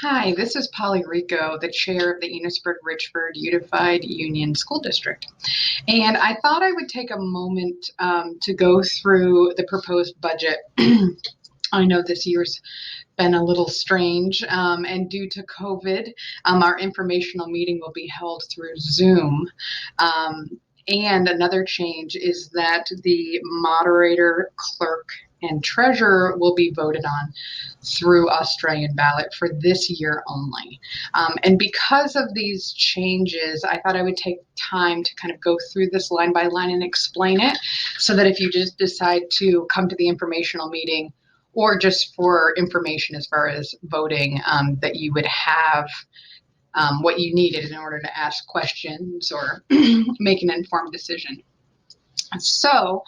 Hi, this is Polly Rico, the chair of the Enosburg-Richford Unified Union School District. And I thought I would take a moment to go through the proposed budget. I know this year's been a little strange, and due to COVID, our informational meeting will be held through Zoom. And another change is that the moderator, clerk, and treasurer will be voted on through Australian ballot for this year only. And because of these changes, I thought I would take time to kind of go through this line by line and explain it so that if you just decide to come to the informational meeting or just for information as far as voting, that you would have what you needed in order to ask questions or make an informed decision. So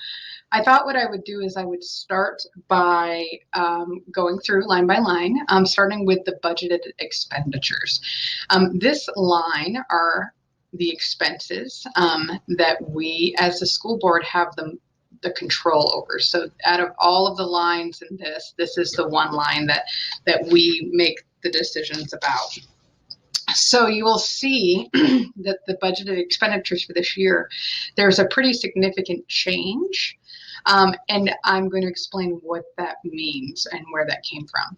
I thought what I would do is I would start by going through line by line, starting with the budgeted expenditures. This line are the expenses that we as the school board have the control over. So out of all of the lines in this is the one line that we make the decisions about. So you will see that the budgeted expenditures for this year, there's a pretty significant change. And I'm going to explain what that means and where that came from.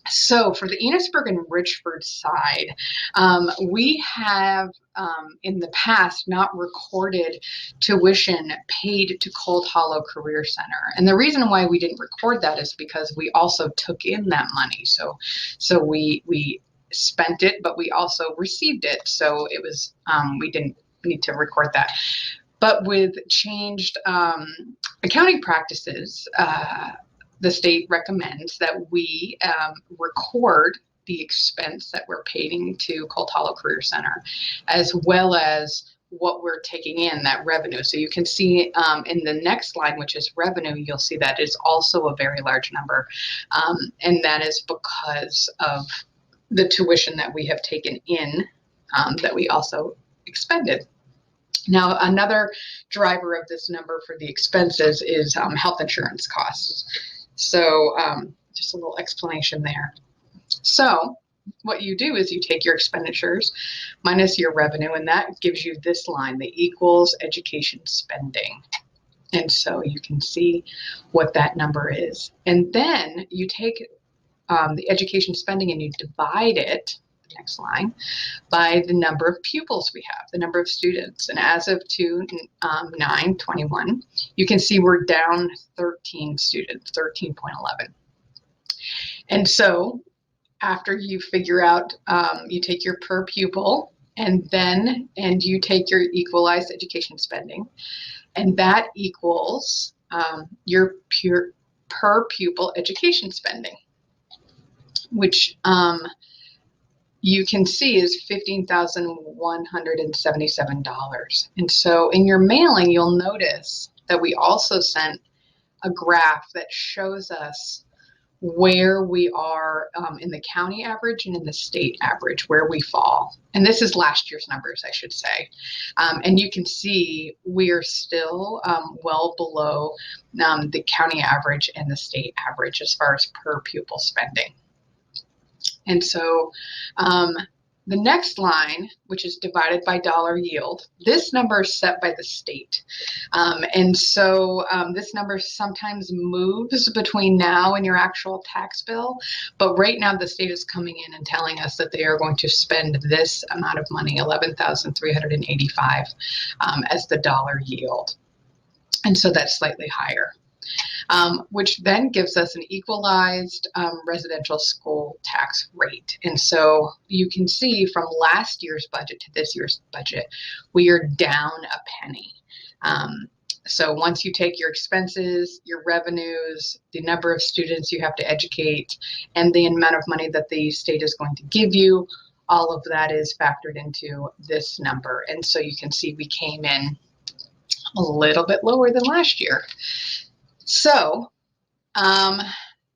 So for the Enosburg and Richford side, we have in the past not recorded tuition paid to Cold Hollow Career Center. And the reason why we didn't record that is because we also took in that money. So we spent it, but we also received it. So it was, we didn't need to record that. But with changed accounting practices, the state recommends that we record the expense that we're paying to Cold Hollow Career Center, as well as what we're taking in, that revenue. So you can see in the next line, which is revenue, you'll see that is also a very large number. And that is because of the tuition that we have taken in that we also expended. Now, another driver of this number for the expenses is health insurance costs. So just a little explanation there. So what you do is you take your expenditures minus your revenue, and that gives you this line, the equals education spending. And so you can see what that number is. And then you take the education spending and you divide it, the next line, by the number of pupils we have, the number of students. And as of 2/9/21, you can see we're down 13 students, 13.11. And so after you figure out, you take your per pupil and you take your equalized education spending, and that equals your per pupil education spending, which you can see is $15,177. And so in your mailing, you'll notice that we also sent a graph that shows us where we are in the county average and in the state average, where we fall. And this is last year's numbers, I should say. And you can see we are still well below the county average and the state average as far as per pupil spending. And so the next line, which is divided by dollar yield, this number is set by the state. And so this number sometimes moves between now and your actual tax bill. But right now the state is coming in and telling us that they are going to spend this amount of money, $11,385, as the dollar yield. And so that's slightly higher. Which then gives us an equalized residential school tax rate. And so you can see from last year's budget to this year's budget, we are down a penny. So once you take your expenses, your revenues, the number of students you have to educate, and the amount of money that the state is going to give you, all of that is factored into this number. And so you can see we came in a little bit lower than last year. So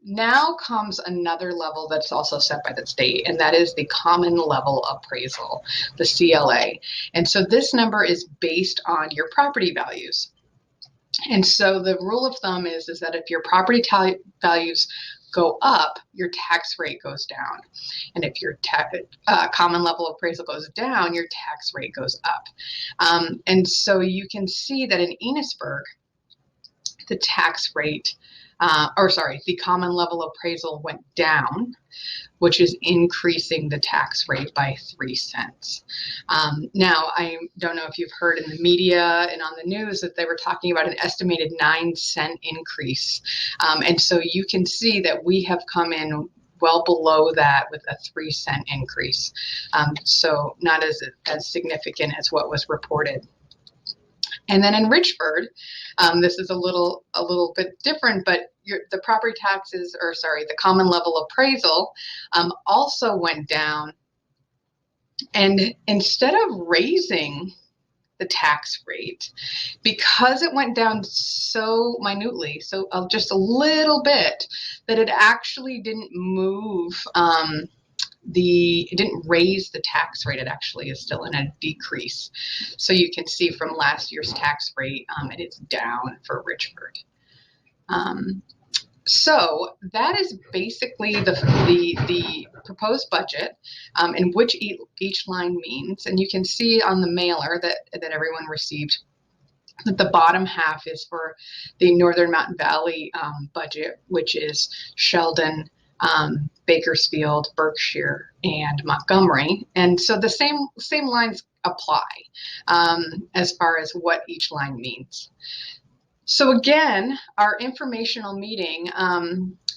now comes another level that's also set by the state, and that is the common level appraisal, the CLA. And so this number is based on your property values. And so the rule of thumb is that if your property values go up, your tax rate goes down. And if your common level appraisal goes down, your tax rate goes up. And so you can see that in Enosburg, the tax rate, the common level appraisal went down, which is increasing the tax rate by 3 cents. Now, I don't know if you've heard in the media and on the news that they were talking about an estimated 9-cent increase. And so you can see that we have come in well below that with a 3-cent increase. So not as significant as what was reported. And then in Richford, this is a little bit different, but the property taxes, the common level appraisal also went down. And instead of raising the tax rate, because it went down so minutely, so just a little bit, that it actually didn't move it didn't raise the tax rate. It actually is still in a decrease. So you can see from last year's tax rate, it is down for Richford. So that is basically the proposed budget and which each line means. And you can see on the mailer that everyone received that the bottom half is for the Northern Mountain Valley budget, which is Sheldon, Bakersfield, Berkshire, and Montgomery. And so the same lines apply as far as what each line means. So again, our informational meeting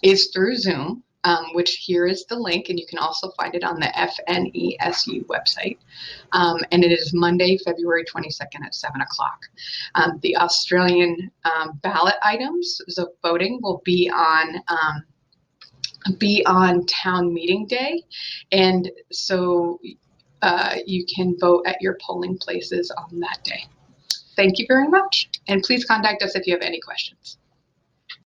is through Zoom, which here is the link, and you can also find it on the FNESU website. And it is Monday, February 22nd at 7 o'clock. The Australian ballot items, so voting, will be on town meeting day, and so you can vote at your polling places on that day. Thank you very much, and please contact us if you have any questions.